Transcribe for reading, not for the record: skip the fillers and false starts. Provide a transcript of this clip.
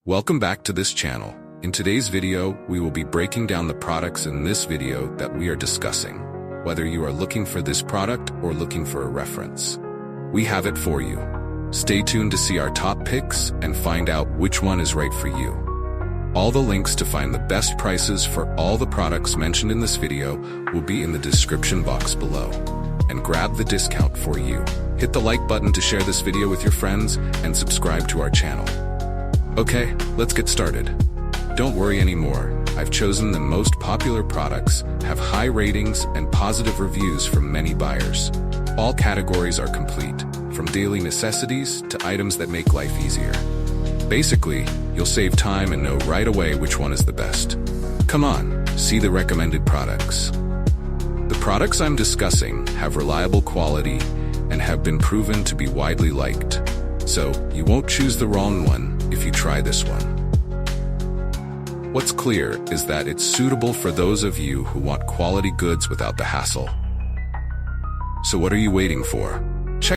Welcome back to this channel. In today's video, we will be breaking down the products in this video that we are discussing. Whether you are looking for this product or looking for a reference, we have it for you. Stay tuned to see our top picks and find out which one is right for you. All the links to find the best prices for all the products mentioned in this video will be in the description box below. And grab the discount for you. Hit the like button to share this video with your friends and subscribe to our channel. Okay, let's get started. Don't worry anymore. I've chosen the most popular products, have high ratings and positive reviews from many buyers. All categories are complete, from daily necessities to items that make life easier. Basically, you'll save time and know right away which one is the best. Come on, see the recommended products. The products I'm discussing have reliable quality and have been proven to be widely liked. So, you won't choose the wrong one if you try this one. What's clear is that it's suitable for those of you who want quality goods without the hassle. So what are you waiting for?